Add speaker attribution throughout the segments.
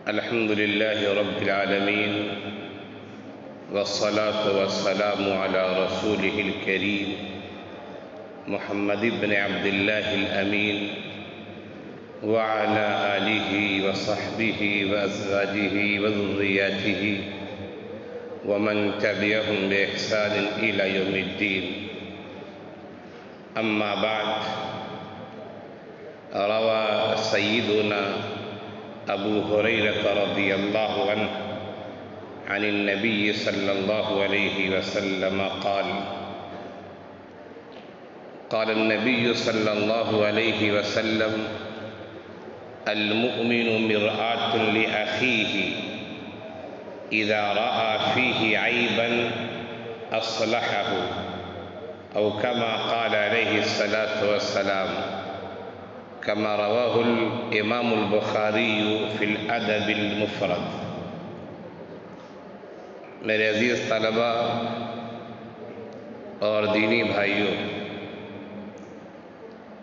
Speaker 1: الحمد لله رب العالمين والصلاة والسلام على رسوله الكريم محمد بن عبد الله الأمين وعلى آله وصحبه وأزواجه وذرياته ومن تبعهم بإحسان إلى يوم الدين. أما بعد، روى سيدنا أبو هريرة رضي الله عنه عن النبي صلى الله عليه وسلم قال النبي صلى الله عليه وسلم: المؤمن مرآة لأخيه إذا رأى فيه عيبا أصلحه، أو كما قال عليه الصلاة والسلام، كما رواه الإمام البخاری فی الأدب المفرد. میرے عزیز طلبہ اور دینی بھائیوں،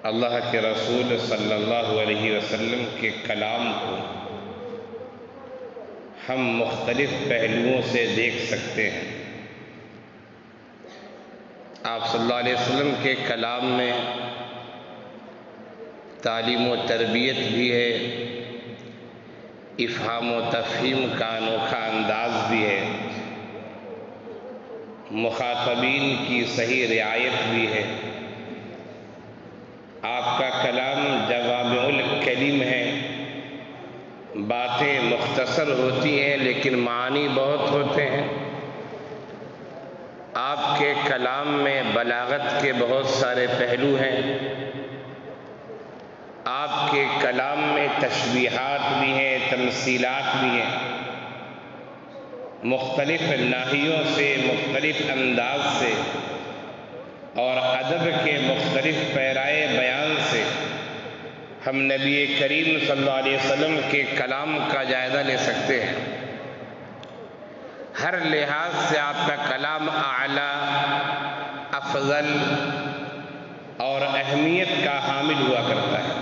Speaker 1: اللہ کے رسول صلی اللہ علیہ وسلم کے کلام کو ہم مختلف پہلوؤں سے دیکھ سکتے ہیں. آپ صلی اللہ علیہ وسلم کے کلام میں تعلیم و تربیت بھی ہے، افہام و تفہیم کا انوکھا انداز بھی ہے، مخاطبین کی صحیح رعایت بھی ہے. آپ کا کلام جوامع الکلم ہے، باتیں مختصر ہوتی ہیں لیکن معنی بہت ہوتے ہیں. آپ کے کلام میں بلاغت کے بہت سارے پہلو ہیں. آپ کے کلام میں تشبیہات بھی ہیں، تمثیلات بھی ہیں. مختلف ناحیوں سے، مختلف انداز سے اور ادب کے مختلف پیرائے بیان سے ہم نبی کریم صلی اللہ علیہ وسلم کے کلام کا جائزہ لے سکتے ہیں. ہر لحاظ سے آپ کا کلام اعلیٰ، افضل اور اہمیت کا حامل ہوا کرتا ہے.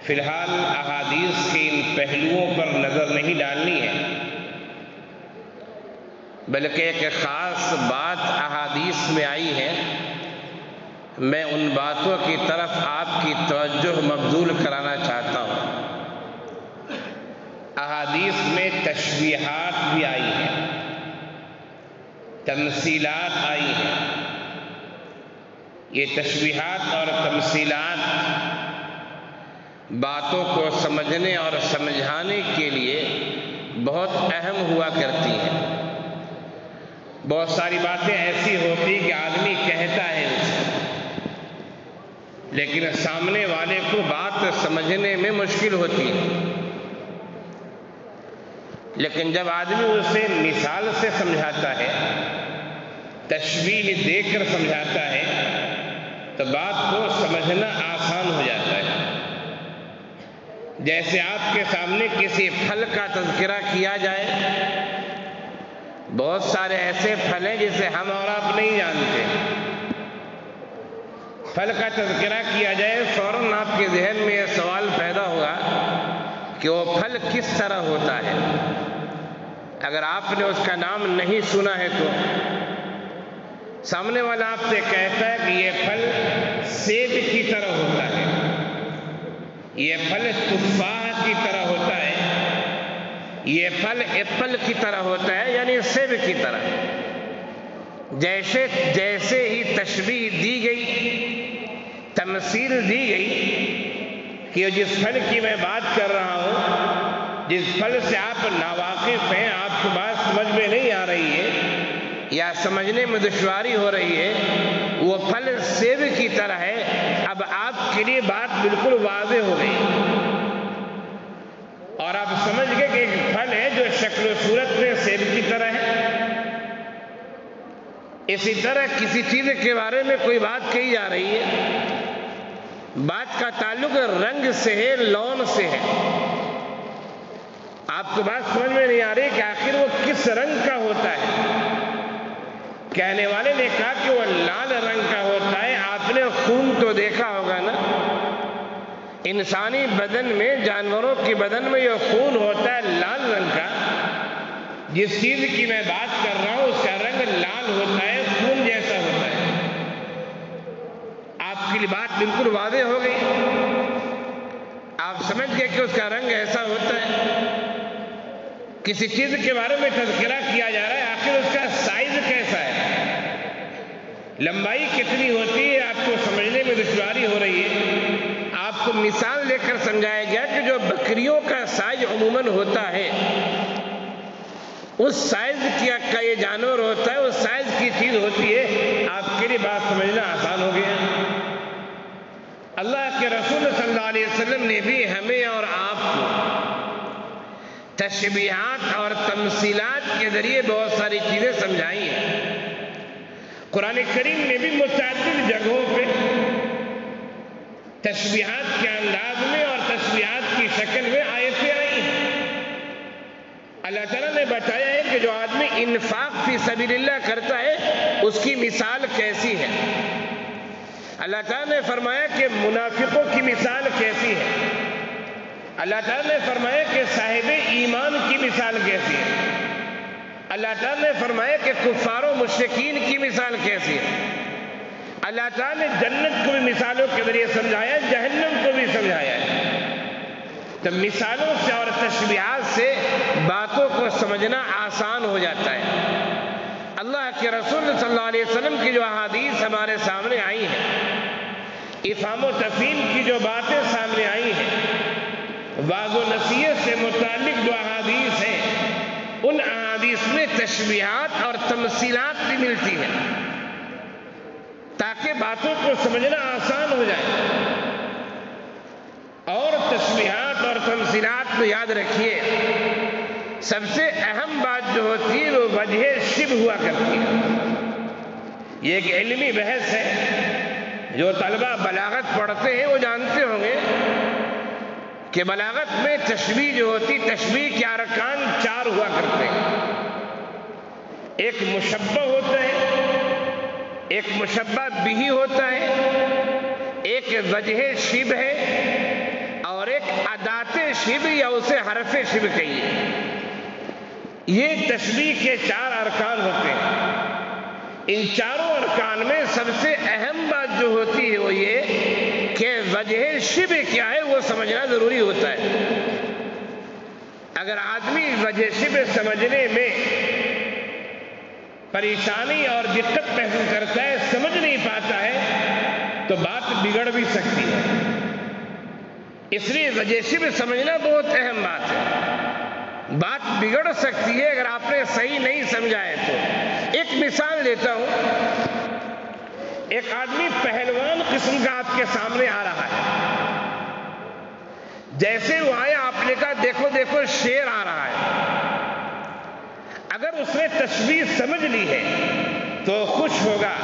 Speaker 1: فی الحال احادیث کے ان پہلوؤں پر نظر نہیں ڈالنی ہے، بلکہ ایک خاص بات احادیث میں آئی ہے. میں ان باتوں کی طرف آپ کی توجہ مبذول کرانا چاہتا ہوں. احادیث میں تشبیہات بھی آئی ہیں، تمثیلات آئی ہیں. یہ تشبیہات اور تمثیلات باتوں کو سمجھنے اور سمجھانے کے لیے بہت اہم ہوا کرتی ہیں. بہت ساری باتیں ایسی ہوتی کہ آدمی کہتا ہے اسے، لیکن سامنے والے کو بات سمجھنے میں مشکل ہوتی ہے. لیکن جب آدمی اسے مثال سے سمجھاتا ہے، تشبیہ دے کر سمجھاتا ہے، تو بات کو سمجھنا آسان ہو جاتا ہے. جیسے آپ کے سامنے کسی پھل کا تذکرہ کیا جائے، بہت سارے ایسے پھل ہیں جسے ہم اور آپ نہیں جانتے. پھل کا تذکرہ کیا جائے، فوراً آپ کے ذہن میں یہ سوال پیدا ہوگا کہ وہ پھل کس طرح ہوتا ہے. اگر آپ نے اس کا نام نہیں سنا ہے تو سامنے والا آپ سے کہتا ہے کہ یہ پھل سیب کی طرح ہوتا ہے، یہ پھل تفاح کی طرح ہوتا ہے، یہ پھل ایپل کی طرح ہوتا ہے، یعنی سیب کی طرح. جیسے ہی تشبیہ دی گئی، تمثیل دی گئی کہ جس پھل کی میں بات کر رہا ہوں، جس پھل سے آپ ناواقف ہیں، آپ کو بات سمجھ میں نہیں آ رہی ہے یا سمجھنے میں دشواری ہو رہی ہے، وہ پھل سیب کی طرح ہے. اب آپ کے لیے بات بالکل واضح ہو گئی اور آپ سمجھ گئے کہ ایک پھل ہے جو شکل و صورت میں سیب کی طرح ہے. اسی طرح کسی چیز کے بارے میں کوئی بات کہی جا رہی ہے، بات کا تعلق رنگ سے ہے، لون سے ہے. آپ کو بات سمجھ میں نہیں آ رہی کہ آخر وہ کس رنگ کا ہوتا ہے. کہنے والے نے کہا کہ وہ لال رنگ کا ہوتا ہے. آپ نے خون تو دیکھا ہوگا نا انسانی بدن میں، جانوروں کے بدن میں یہ خون ہوتا ہے لال رنگ کا. جس چیز کی میں بات کر رہا ہوں اس کا رنگ لال ہوتا ہے، خون جیسا ہوتا ہے. آپ کے لیے بات بالکل واضح ہو گئی. آپ سمجھ گئے کہ اس کا رنگ ایسا ہوتا ہے. کسی چیز کے بارے میں تذکرہ کیا جا رہا ہے، آخر اس کا سائز کیسا ہے، لمبائی کتنی ہوتی ہے، آپ کو سمجھنے میں دشواری ہو رہی ہے. آپ کو مثال لے کر سمجھایا گیا کہ جو بکریوں کا سائز عموماً ہوتا ہے، اس سائز کا یہ جانور ہوتا ہے، اس سائز کی چیز ہوتی ہے. آپ کے لیے بات سمجھنا آسان ہو گیا. اللہ کے رسول صلی اللہ علیہ وسلم نے بھی ہمیں اور آپ کو تشبیہات اور تمثیلات کے ذریعے بہت ساری چیزیں سمجھائی ہیں. قرآن کریم میں بھی متعدد جگہوں پہ تشبیہات کے انداز میں اور تشبیہات کی شکل میں آیتیں آئی ہیں. اللہ تعالیٰ نے بتایا ہے کہ جو آدمی انفاق فی سبیل اللہ کرتا ہے اس کی مثال کیسی ہے. اللہ تعالیٰ نے فرمایا کہ منافقوں کی مثال کیسی ہے. اللہ تعالیٰ نے فرمایا کہ صاحب ایمان کی مثال کیسی ہے. اللہ تعالیٰ نے فرمایا کہ کفار و مشرکین کی مثال کیسی ہے. اللہ تعالیٰ نے جنت کو بھی مثالوں کے ذریعے سمجھایا، جہنم کو بھی سمجھایا ہے. تو مثالوں سے اور تشبیہات سے باتوں کو سمجھنا آسان ہو جاتا ہے. اللہ کے رسول صلی اللہ علیہ وسلم کی جو احادیث ہمارے سامنے آئی ہیں، افہام و تفہیم کی جو باتیں سامنے آئی ہیں، واضح و نصیحت سے متعلق جو احادیث ہیں، ان احادیث میں تشبیہات اور تمثیلات بھی ملتی ہیں تاکہ باتوں کو سمجھنا آسان ہو جائے. اور تشبیہات اور تمثیلات کو یاد رکھیے، سب سے اہم بات جو ہوتی ہے وہ وجہ شبہ ہوا کرتی ہے. یہ ایک علمی بحث ہے. جو طلبہ بلاغت پڑھتے ہیں وہ جانتے ہوں گے کہ بلاغت میں تشبیہ جو ہوتی، تشبیہ کے ارکان 4 ہوا کرتے ہیں. ایک مشبہ ہوتا ہے، ایک مشبہ بہ ہوتا ہے، ایک وجہ شبہ ہے، اور ایک ادات شبہ یا اسے حرف شبہ کہیے. یہ تشبیہ کے 4 ارکان ہوتے ہیں. ان چاروں ارکان میں سب سے اہم بات جو ہوتی ہے وہ یہ کہ وجہ شبہ کیا ہے وہ سمجھنا ضروری ہوتا ہے. اگر آدمی وجہ شبہ سمجھنے میں پریشانی اور دقت محسوس کرتا ہے، سمجھ نہیں پاتا ہے، تو بات بگڑ بھی سکتی ہے. اس لیے وجہ شبہ سمجھنا بہت اہم بات ہے. بات بگڑ سکتی ہے اگر آپ نے صحیح نہیں سمجھا ہے تو. ایک مثال دیتا ہوں. ایک آدمی پہلوان قسم کا آپ کے سامنے آ رہا ہے. جیسے وہ آیا آپ نے کہا دیکھو دیکھو شیر آ رہا ہے. اگر اس نے تشبیہ سمجھ لی ہے تو خوش ہوگا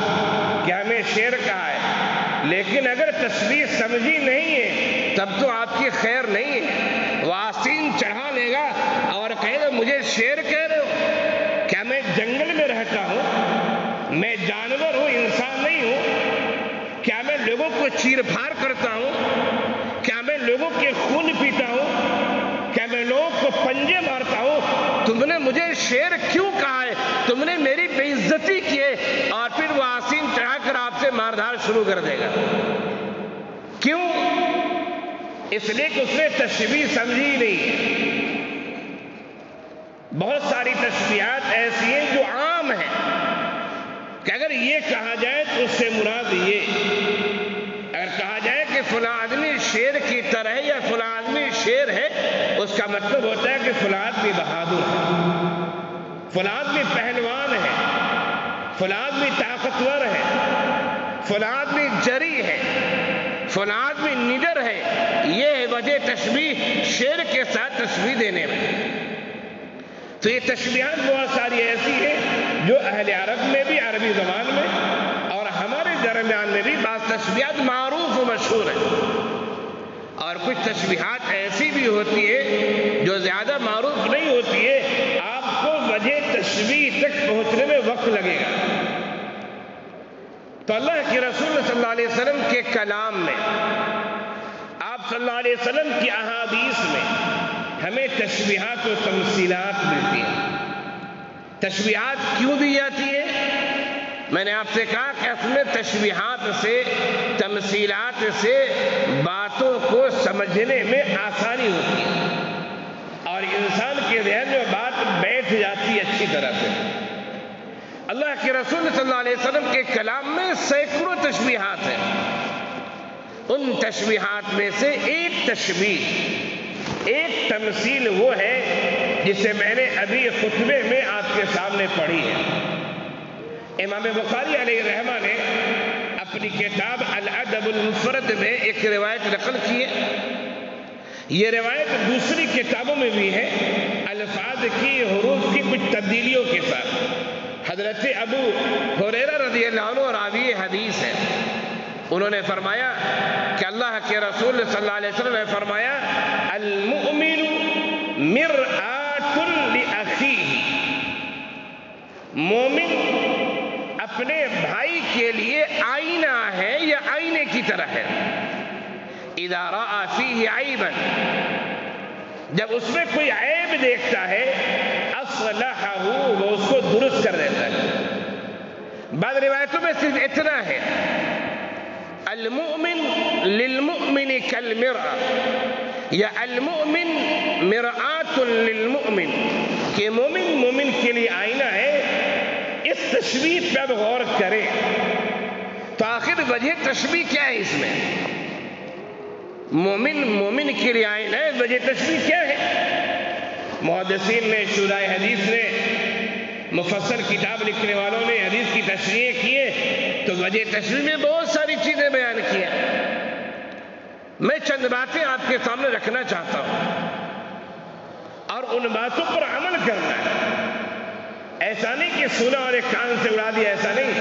Speaker 1: کہ ہمیں شیر کہا ہے، لیکن اگر تشبیہ سمجھی نہیں ہے تب تو آپ کی خیر نہیں ہے. وہ آستین چڑھا لے گا اور کہے گا مجھے شیر کہہ رہے ہو؟ کیا میں جنگل میں رہتا ہوں؟ میں جانور ہوں، انسان نہیں ہوں؟ کیا میں لوگوں کو چیر پھاڑ کرتا ہوں؟ کیا میں لوگوں کے خون پیتا ہوں؟ کیا میں لوگوں کو پنجے مارتا ہوں؟ تم نے مجھے شیر کیوں کہا ہے؟ تم نے میری بے عزتی کی ہے. اور پھر وہ آستین چڑھا کر آپ سے ماردھار شروع کر دے گا. کیوں؟ اس لیے کہ اس نے تشبیہ سمجھی نہیں. بہت ساری تشبیہات ایسی ہیں جو عام ہیں کہ اگر یہ کہا جائے تو اس سے مراد یہ. اگر کہا جائے کہ فلاں آدمی شیر کی طرح ہے یا فلاں آدمی شیر ہے، اس کا مطلب ہوتا ہے کہ فلاں آدمی بہادر ہے، فلاں آدمی پہلوان ہے، فلاں آدمی طاقتور ہے، فلاں آدمی جری ہے، فلاں آدمی نڈر ہے. یہ ہے وجہ تشبیہ شیر کے ساتھ تشبیہ دینے میں. تو یہ تشبیہات بہت ساری ایسی ہیں جو اہل عرب میں بھی، عربی زبان میں اور ہمارے درمیان میں بھی بعض تشبیہات معروف و مشہور ہیں. اور کچھ تشبیہات ایسی بھی ہوتی ہے جو زیادہ معروف نہیں ہوتی ہے، آپ کو وجہ تشبیہ تک پہنچنے میں وقت لگے گا. تو اللہ کے رسول صلی اللہ علیہ وسلم کے کلام میں آپ صلی اللہ علیہ وسلم کی احادیث میں ہمیں تشبیہات و تمثیلات ملتی ہیں۔ تشبیہات کیوں دی جاتی ہے؟ میں نے آپ سے کہا کہ اس میں تشبیہات سے، تمثیلات سے باتوں کو سمجھنے میں آسانی ہوتی ہے اور انسان کے ذہن میں بات بیٹھ جاتی ہے اچھی طرح سے۔ اللہ کے رسول صلی اللہ علیہ وسلم کے کلام میں سینکڑوں تشبیہات ہیں۔ ان تشبیہات میں سے ایک تشبیہ، ایک تمثیل وہ ہے جسے میں نے ابھی خطبے میں آپ کے سامنے پڑھی ہے۔ امام بخاری علیہ رحمہ نے اپنی کتاب الادب المفرد میں ایک روایت نقل کی ہے۔ یہ روایت دوسری کتابوں میں بھی ہے، الفاظ کی، حروف کی کچھ تبدیلیوں کے ساتھ۔ حضرت ابو ہریرہ رضی اللہ عنہ راوی حدیث ہے، انہوں نے فرمایا کہ اللہ کے رسول صلی اللہ علیہ وسلم نے فرمایا المؤمن مرآۃ لأخیہ، مومن اپنے بھائی کے لیے آئینہ ہے یا آئینے کی طرح ہے۔ اذا رأى فیہ عیبا، جب اس میں کوئی عیب دیکھتا ہے اصلحہ، وہ اس کو درست کر دیتا ہے۔ بعض روایتوں میں صرف اتنا ہے المؤمن للمؤمن کالمرآة یا المؤمن مرآۃ للمؤمن، کہ مومن مومن کے لیے آئینہ ہے۔ اس تشبیہ پہ اب غور کریں تو آخر وجہ تشبیہ کیا ہے اس میں؟ مومن مومن کے لیے آئینہ ہے، وجہ تشبیہ کیا ہے؟ محدثین نے، شراح حدیث نے، مفصل کتاب لکھنے والوں نے حدیث کی تشریح کی ہے تو وجہ تشریح میں بہت ساری چیزیں بیان کی ہیں۔ میں چند باتیں آپ کے سامنے رکھنا چاہتا ہوں اور ان باتوں پر عمل کرنا ہے۔ ایسا نہیں کہ سنا اور ایک کان سے اڑا دیا، ایسا نہیں۔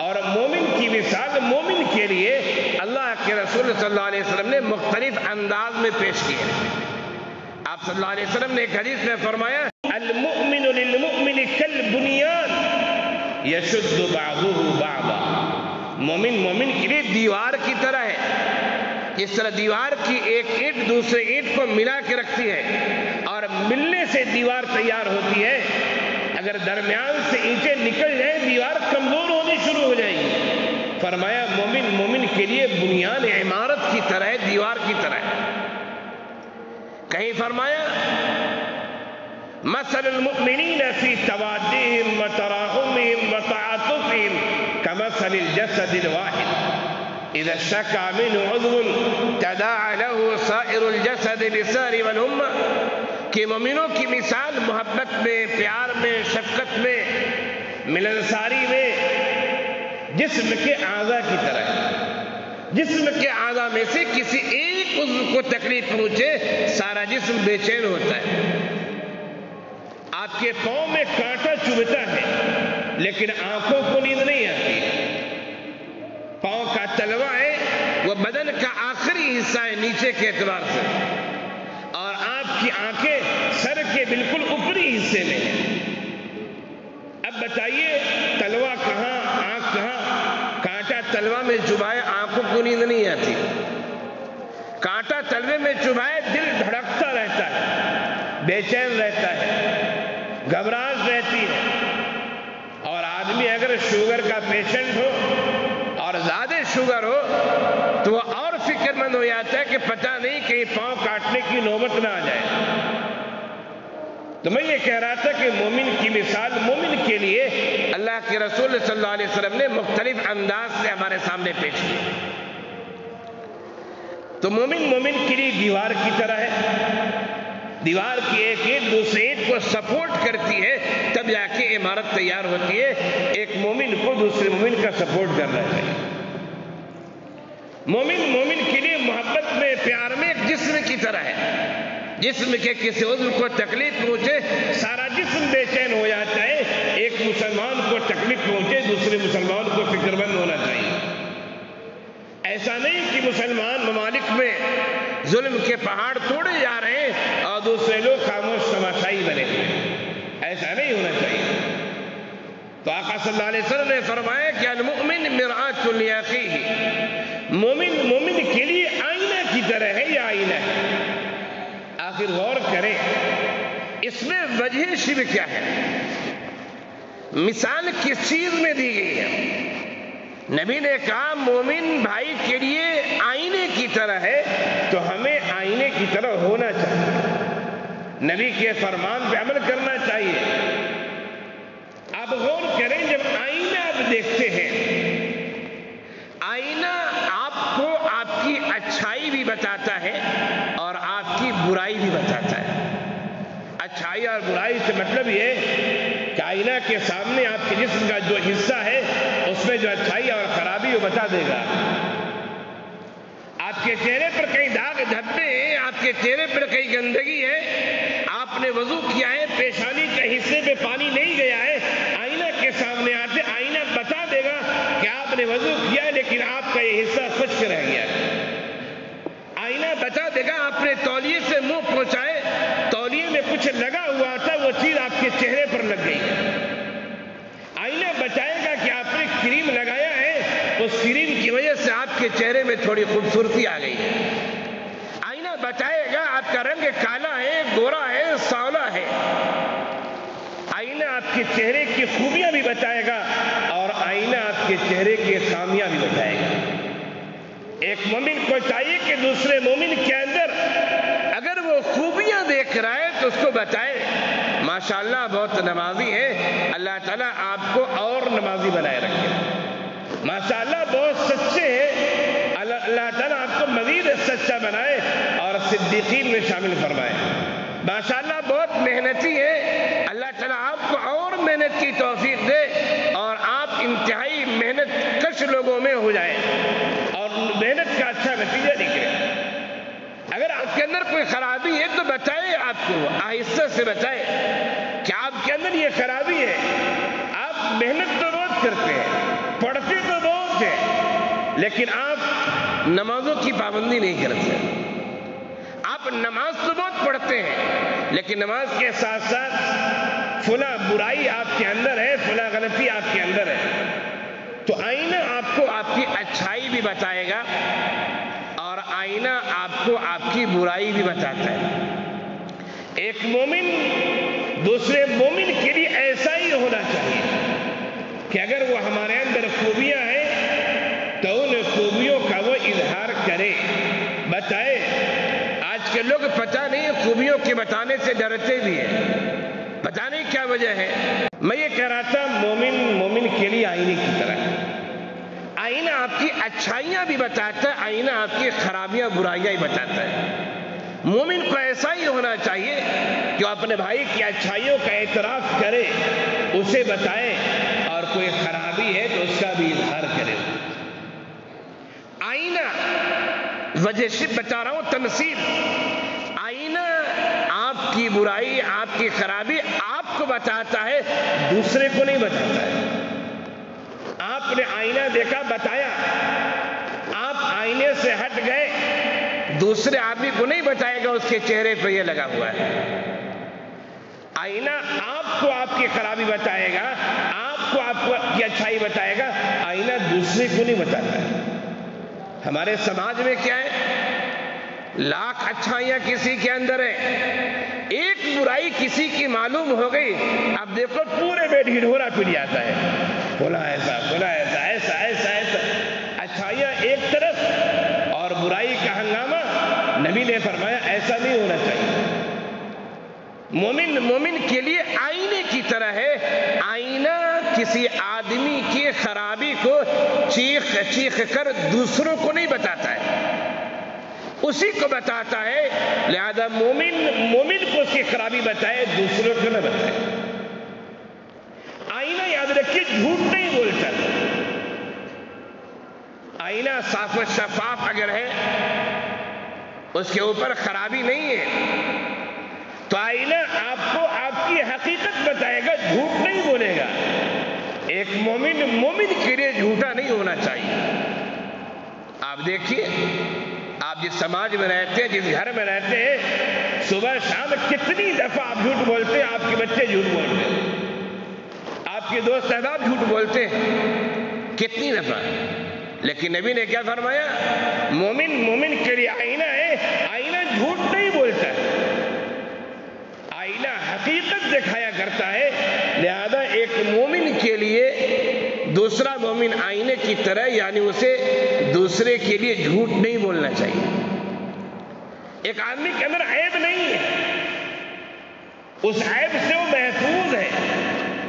Speaker 1: اور مومن کی مثال مومن کے لیے اللہ کے رسول صلی اللہ علیہ وسلم نے مختلف انداز میں پیش کیا ہے۔ آپ صلی اللہ علیہ وسلم نے ایک حدیث میں فرمایا المؤمن للمؤمن کالبنیان یشد بعضہ بعضا، مومن مومن کے لیے دیوار کی طرح ہے۔ اس طرح دیوار کی ایک اینٹ دوسرے اینٹ کو ملا کے رکھتی ہے اور ملنے سے دیوار تیار ہوتی ہے۔ اگر درمیان سے اینٹیں نکل جائیں دیوار کمزور ہونی شروع ہو جائے گی۔ فرمایا مومن مومن کے لیے بنیان عمارت کی طرح ہے، دیوار کی طرح ہے۔ کہیں فرمایا مثل المؤمنین فی توادہم وتراحمہم وتعاطفہم کمثل الجسد الواحد اذا اشتکى منہ عضو تداعى له سائر الجسد بالسہر والہمہ، کہ مومنوں کی مثال محبت میں، پیار میں، شفقت میں، ملنساری میں جسم کے اعضاء کی طرح ہے۔ جسم کے اعضاء میں سے کسی ایک عضو کو تکلیف پہنچے سارا جسم بے چین ہوتا ہے۔ آپ کے پاؤں میں کانٹا چبھتا ہے لیکن آنکھوں کو نیند نہیں آتی۔ پاؤں کا تلوا ہے، وہ بدن کا آخری حصہ ہے نیچے کے اعتبار سے، اور آپ کی آنکھیں سر کے بالکل اوپری حصے میں ہیں۔ اب بتائیے تلوا کہاں، آنکھ کہاں؟ کانٹا تلوا میں چبھائے آنکھوں کو نیند نہیں آتی، کانٹا تلوے میں چبھائے دل دھڑکتا رہتا ہے، بے چین رہتا ہے، گھبراہٹ رہتی ہے۔ اور آدمی اگر شوگر کا پیشنٹ ہو اور زیادہ شوگر ہو تو وہ اور فکر مند ہو جاتا ہے کہ پتہ نہیں کہیں پاؤں کاٹنے کی نوبت نہ آ جائے۔ تو میں یہ کہہ رہا تھا کہ مومن کی مثال مومن کے لیے اللہ کے رسول صلی اللہ علیہ وسلم نے مختلف انداز سے ہمارے سامنے پیش کی۔ تو مومن مومن کے لیے دیوار کی طرح ہے، دیوار کی ایک اینٹ دوسرے اینٹ کو سپورٹ کرتی ہے تب جا کے عمارت تیار ہوتی ہے۔ ایک مومن کو دوسرے مومن کا سپورٹ کرنا چاہیے۔ مومن مومن کے لیے محبت میں، پیار میں ایک جسم کی طرح ہے۔ جسم کے کسی عضو کو تکلیف پہنچے سارا جسم بے چین ہو جاتا ہے۔ ایک مسلمان کو تکلیف پہنچے دوسرے مسلمان کو فکر مند ہونا چاہیے۔ ایسا نہیں کہ مسلمان ممالک میں ظلم کے پہاڑ توڑے جا رہے ہیں اور دوسرے لوگ خاموش تماشائی بنے ہوئے، ایسا نہیں ہونا چاہیے۔ تو آقا صلی اللہ علیہ وسلم نے فرمایا کہ المؤمن مرآۃ لأخیہ، مومن مومن کے لیے آئینہ کی طرح ہے یا آئینہ ہے؟ آخر غور کریں اس میں وجہ شرک کیا ہے؟ مثال کس چیز میں دی گئی ہے؟ نبی نے کہا مومن بھائی کے لیے آئینے کی طرح ہے، تو ہمیں آئینے کی طرح ہونا چاہیے، نبی کے فرمان پہ عمل کرنا چاہیے۔ آپ غور کریں، جب آئینہ آپ دیکھتے ہیں، آئینہ آپ کو آپ کی اچھائی بھی بتاتا ہے اور آپ کی برائی بھی بتاتا ہے۔ اچھائی اور برائی سے مطلب یہ کہ آئینہ کے سامنے آپ کے جسم کا جو حصہ ہے اس میں جو اچھائی اور خرابی وہ بتا دے گا۔ آپ کے چہرے پر کئی داغ دھبے ہیں، آپ کے چہرے پر کئی گندگی ہے، آپ نے وضو کیا ہے، پیشانی کے حصے پہ پانی نہیں گیا ہے، آئینہ کے سامنے آتے آئینہ بتا دے گا کہ آپ نے وضو کیا ہے لیکن آپ کا یہ حصہ خشک رہ گیا ہے۔ آئینہ بتا دے گا آپ نے تولیے سے منہ پہنچائے، تولیے میں کچھ لگا ہوا تھا، وہ چیز آپ کے چہرے پر لگ گئی ہے۔ آئینہ بتائے گا کہ آپ نے کریم لگایا ہے، اس کریم کی وجہ سے آپ کے چہرے میں تھوڑی خوبصورتی آ گئی ہے۔ آئینہ بتائے گا آپ کا رنگ کالا ہے، گورا ہے، سانولا ہے۔ آئینہ آپ کے چہرے کی خوبیاں بھی بتائے گا اور آئینہ آپ کے چہرے کی خامیاں بھی بتائے گا۔ ایک مومن کو چاہیے کہ دوسرے مومن کے اندر اگر وہ خوبیاں دیکھ رہا ہے تو اس کو بتائے ماشاءاللہ بہت نمازی ہے، اللہ تعالیٰ آپ کو اور نمازی بنائے رکھے، ماشاءاللہ بہت سچے ہیں، اللہ تعالیٰ آپ کو مزید سچا بنائے اور صدیقین میں شامل فرمائے، ماشاءاللہ بہت محنتی ہے، اللہ تعالیٰ آپ کو اور محنت کی توفیق دے اور آپ انتہائی محنت کش لوگوں میں ہو جائیں اور محنت کا اچھا نتیجہ نکلے۔ اگر آپ کے اندر کوئی خرابی ہے تو بتائے، آپ کو آہستہ سے بتائے کہ آپ کے اندر یہ خرابی ہے، آپ محنت تو بہت کرتے ہیں، پڑھتے تو بہت ہیں، لیکن آپ نمازوں کی پابندی نہیں کرتے۔ آپ نماز تو بہت پڑھتے ہیں لیکن نماز کے ساتھ ساتھ فلاں برائی آپ کے اندر ہے، فلاں غلطی آپ کے اندر ہے۔ تو آئینہ آپ کو آپ کی اچھائی بھی بتائے گا اور آئینہ آپ کو آپ کی برائی بھی بتاتا ہے۔ ایک مومن دوسرے مومن کے لیے ایسا ہی ہونا چاہیے کہ اگر وہ ہمارے اندر خوبیاں ہیں تو ان خوبیوں کا وہ اظہار کرے، بتائے۔ آج کے لوگ پتہ نہیں خوبیوں کے بتانے سے ڈرتے بھی ہیں، پتہ نہیں کیا وجہ ہے۔ میں یہ کہہ رہا تھا مومن کے لیے آئینے کی طرح ہے، آئینہ آپ کی اچھائیاں بھی بتاتا ہے، آئینہ آپ کی خرابیاں برائیاں ہی بتاتا ہے۔ مومن کو ایسا ہی ہونا چاہیے کہ اپنے بھائی کی اچھائیوں کا اعتراف کرے، اسے بتائے اور کوئی خرابی ہے تو اس کا بھی اظہار کرے۔ آئینہ وجہ سے بتا رہا ہوں تمثیل، آئینہ آپ کی برائی آپ کی خرابی آپ کو بتاتا ہے، دوسرے کو نہیں بتاتا ہے۔ آپ نے آئینہ دیکھا بتایا، آپ آئینے سے ہٹ گئے، دوسرے آدمی کو نہیں بتائے گا اس کے چہرے پہ یہ لگا ہوا ہے۔ آئینہ آپ کو آپ کی خرابی بتائے گا، آپ کو آپ کی اچھائی بتائے گا، آئینہ دوسرے کو نہیں بتاتا ہے۔ ہمارے سماج میں کیا ہے، لاکھ اچھائیاں کسی کے اندر ہیں، ایک برائی کسی کی معلوم ہو گئی، اب دیکھو پورے میں ڈھیڈورا پڑ جاتا ہے، بولا ایسا بولا ایسا ایسا ایسا ایسا، اچھائیاں ایک طرف اور برائی کا ہنگامہ۔ نبی نے فرمایا ایسا نہیں ہونا چاہیے۔ مومن کے لیے آئینے کی طرح ہے، آئینہ کسی آدمی کی خرابی کو چیخ کر دوسروں کو نہیں بتاتا ہے، اسی کو بتاتا ہے، لہذا مومن کو اس کی خرابی بتائے، دوسروں کو نہ بتائے۔ آئینہ یاد رکھیے جھوٹ نہیں بولتا، آئینہ صاف و شفاف اگر ہے، اس کے اوپر خرابی نہیں ہے تو آئینہ آپ کو آپ کی حقیقت بتائے گا، جھوٹ نہیں بولے گا۔ ایک مومن کے لیے جھوٹا نہیں ہونا چاہیے۔ آپ دیکھیے، آپ جس سماج میں رہتے ہیں، جس گھر میں رہتے ہیں، صبح شام کتنی دفعہ آپ جھوٹ بولتے ہیں، آپ کے بچے جھوٹ بولتے ہیں، آپ کے دوست احباب جھوٹ بولتے ہیں، کتنی دفعہ؟ لیکن نبی نے کیا فرمایا؟ مومن مومن کے لیے آئینہ ہے، آئینہ جھوٹ نہیں بولتا ہے، آئینہ حقیقت دکھایا کرتا ہے۔ لہذا ایک مومن کے لیے دوسرا مومن آئینے کی طرح، یعنی اسے دوسرے کے لیے جھوٹ نہیں بولنا چاہیے۔ ایک آدمی کے اندر عیب نہیں ہے، اس عیب سے وہ محفوظ ہے،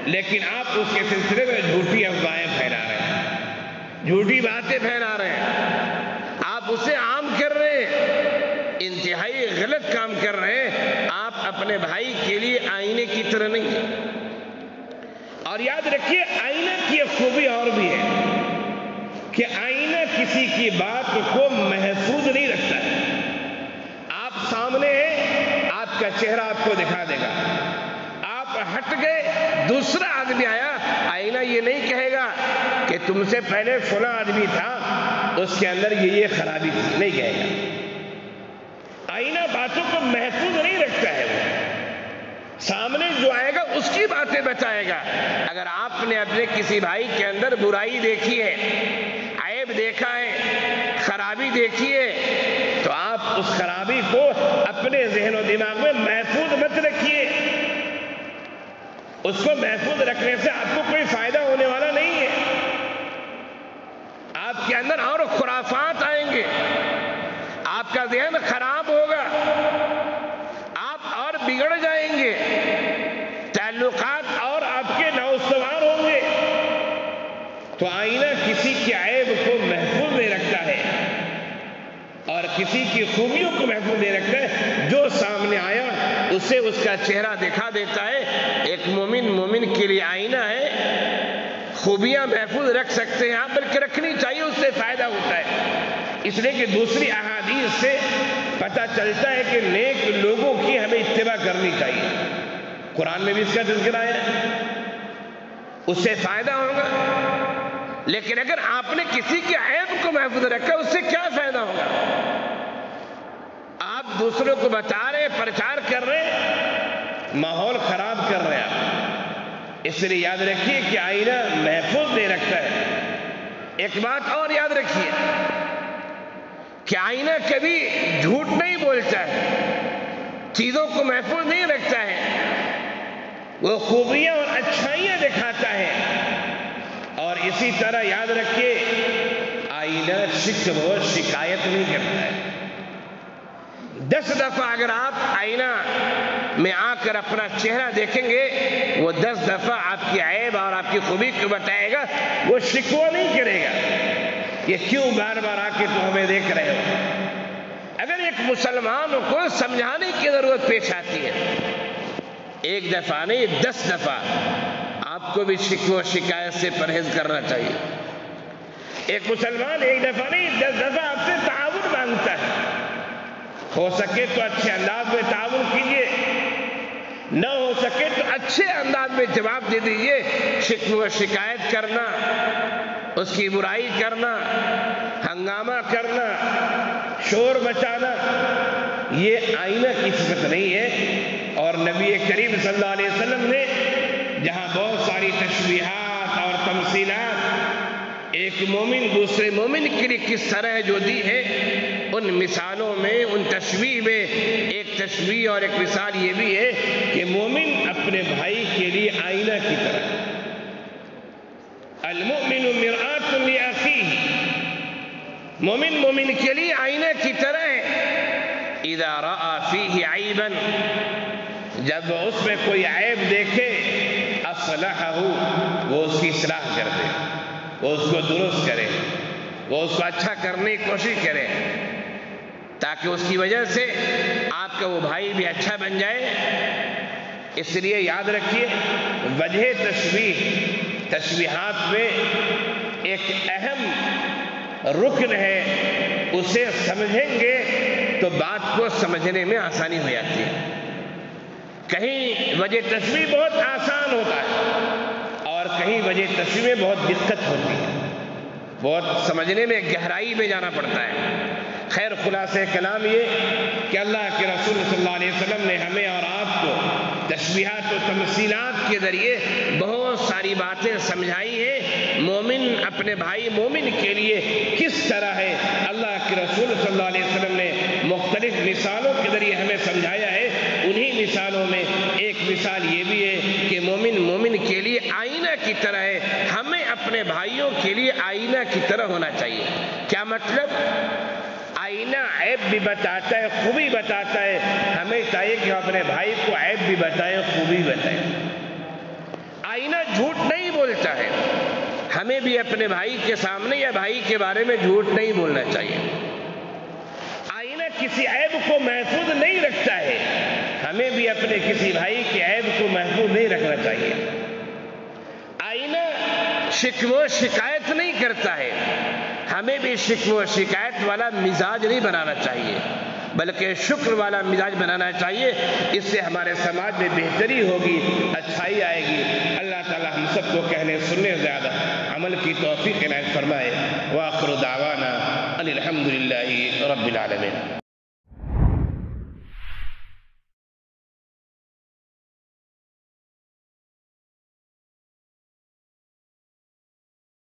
Speaker 1: لیکن آپ اس کے سلسلے میں جھوٹی افواہیں پھیلا رہے ہیں، جھوٹی باتیں پھیلا رہے ہیں، آپ اسے عام کر رہے ہیں، انتہائی غلط کام کر رہے ہیں۔ آپ اپنے بھائی کے لیے آئینے کی طرح نہیں ہیں۔ اور یاد رکھیے آئینہ کی ایک خوبی اور بھی ہے کہ آئینہ کسی کی بات کو محفوظ نہیں رکھتا ہے۔ آپ سامنے ہیں، آپ کا چہرہ آپ کو دکھا دے گا، آپ ہٹ گئے، دوسرا آدمی آیا، آئینہ یہ نہیں کہے گا کہ تم سے پہلے فلاں آدمی تھا، اس کے اندر یہ خرابی تھی، نہیں کہے گا۔ آئینہ باتوں کو محفوظ نہیں رکھتا ہے، وہ سامنے جو آئے گا اس کی باتیں بتائے گا۔ اگر آپ نے اپنے کسی بھائی کے اندر برائی دیکھی ہے، عیب دیکھا ہے، خرابی دیکھی ہے، تو آپ اس خرابی کو اپنے ذہن و دماغ میں محفوظ مت رکھیے۔ اس کو محفوظ رکھنے سے آپ کو کوئی فائدہ ہونے والا نہیں ہے، آپ کے اندر اور خرافات آئیں گے، آپ کا ذہن خراب ہوگا، آپ اور بگڑ جائیں گے، تعلقات اور آپ کے نااستوار ہوں گے۔ تو آئینہ کسی کے عیب کو محفوظ نہیں رکھتا ہے اور کسی کی خوبیوں کو محفوظ نہیں رکھتا ہے۔ جو سامنے آیا اسے اس کا چہرہ دکھا دیتا ہے۔ ایک مومن مومن کے لیے آئینہ ہے، خوبیاں محفوظ رکھ سکتے ہیں آپ، بلکہ رکھنی چاہیے، اس سے فائدہ ہوتا ہے۔ اس لیے کہ دوسری احادیث سے پتہ چلتا ہے کہ نیک لوگوں کی ہمیں اتباع کرنی چاہیے، قرآن میں بھی اس کا تذکرہ ہے، اس سے فائدہ ہوگا۔ لیکن اگر آپ نے کسی کے عیب کو محفوظ رکھا، اس سے کیا فائدہ ہوگا؟ آپ دوسروں کو بتا رہے، پرچار کر رہے، ماحول خراب کر رہے آپ۔ اس لیے یاد رکھیے کہ آئینہ محفوظ نہیں رکھتا ہے۔ ایک بات اور یاد رکھیے کہ آئینہ کبھی جھوٹ نہیں بولتا ہے، چیزوں کو محفوظ نہیں رکھتا ہے، وہ خوبیاں اور اچھائیاں دکھاتا ہے۔ اور اسی طرح یاد رکھیے آئینہ شکوہ و شکایت نہیں کرتا ہے۔ 10 دفعہ اگر آپ آئینہ میں آ کر اپنا چہرہ دیکھیں گے، وہ 10 دفعہ آپ کی عیب اور آپ کی خوبی کو بتائے گا، وہ شکوہ نہیں کرے گا یہ کیوں بار بار آ کے تو ہمیں دیکھ رہے ہو۔ اگر ایک مسلمان کو سمجھانے کی ضرورت پیش آتی ہے، 1 دفعہ نہیں 10 دفعہ، آپ کو بھی شکوہ و شکایت سے پرہیز کرنا چاہیے۔ ایک مسلمان 1 دفعہ نہیں 10 دفعہ آپ سے تعاون مانگتا ہے، ہو سکے تو اچھے انداز میں تعاون کیجیے، نہ ہو سکے تو اچھے انداز میں جواب دے دیجیے۔ شکوہ و شکایت کرنا، اس کی برائی کرنا، ہنگامہ کرنا، شور مچانا، یہ آئینہ کی صفت نہیں ہے۔ اور نبی کریم صلی اللہ علیہ وسلم نے جہاں بہت ساری تشبیہات اور تمثیلات ایک مومن دوسرے مومن کے لیے کس طرح جو دی ہے، ان مثالوں میں، ان تشبیہ میں ایک تشبیہ اور ایک مثال یہ بھی ہے کہ مومن اپنے بھائی کے لیے آئینہ کی طرح، المؤمن مرآۃ لأخیہ، مومن مومن کے لیے آئینہ کی طرح ہے۔ اذا رأى فیہ عیبا، جب اس میں کوئی عیب دیکھے، اصلحہ، وہ اس کی اصلاح کر دے، وہ اس کو درست کرے، وہ اس کو اچھا کرنے کی کوشش کرے، تاکہ اس کی وجہ سے آپ کا وہ بھائی بھی اچھا بن جائے۔ اس لیے یاد رکھیے وجہ تشبیہات میں ایک اہم رکن ہے، اسے سمجھیں گے تو بات کو سمجھنے میں آسانی ہو جاتی ہے۔ کہیں وجہ تشبیہ بہت آسان ہوتا ہے اور کہیں وجہ تشبیہ میں بہت دقت ہوتی ہے، بہت سمجھنے میں گہرائی میں جانا پڑتا ہے۔ خیر خلاصہ کلام یہ کہ اللہ کے رسول صلی اللہ علیہ وسلم نے ہمیں اور آپ کو تشبیہات و تمثیلات کے ذریعے بہت ساری باتیں سمجھائی ہیں۔ مومن اپنے بھائی مومن کے لیے کس طرح ہے، اللہ کے رسول صلی اللہ علیہ وسلم نے مختلف مثالوں کے ذریعے ہمیں سمجھایا ہے۔ انہی مثالوں میں ایک مثال یہ بھی ہے کہ مومن مومن کے لیے آئینہ کی طرح ہے، ہمیں اپنے بھائیوں کے لیے آئینہ کی طرح ہونا چاہیے۔ کیا مطلب؟ آئینہ عیب بھی بتاتا ہے، خوبی بتاتا ہے، ہمیں چاہیے کہ ہم اپنے بھائی کو عیب بھی بتائیں، خوبی بتائیں۔ آئینہ جھوٹ نہیں بولتا ہے، ہمیں بھی اپنے بھائی کے سامنے یا بھائی کے بارے میں جھوٹ نہیں بولنا چاہیے۔ آئینہ کسی عیب کو محفوظ نہیں رکھتا ہے، ہمیں بھی اپنے کسی بھائی کے عیب کو محفوظ نہیں رکھنا چاہیے۔ آئینہ شکوہ و شکایت نہیں کرتا ہے، ہمیں بھی شکوہ و شکایت والا مزاج نہیں بنانا چاہیے، بلکہ شکر والا مزاج بنانا چاہیے۔ اس سے ہمارے سماج میں بہتری ہوگی، اچھائی آئے گی۔ اللہ تعالی ہم سب کو کہنے سننے زیادہ عمل کی توفیق عنایت فرمائے۔ وآخر دعوانا ان الحمد للہ رب العالمین۔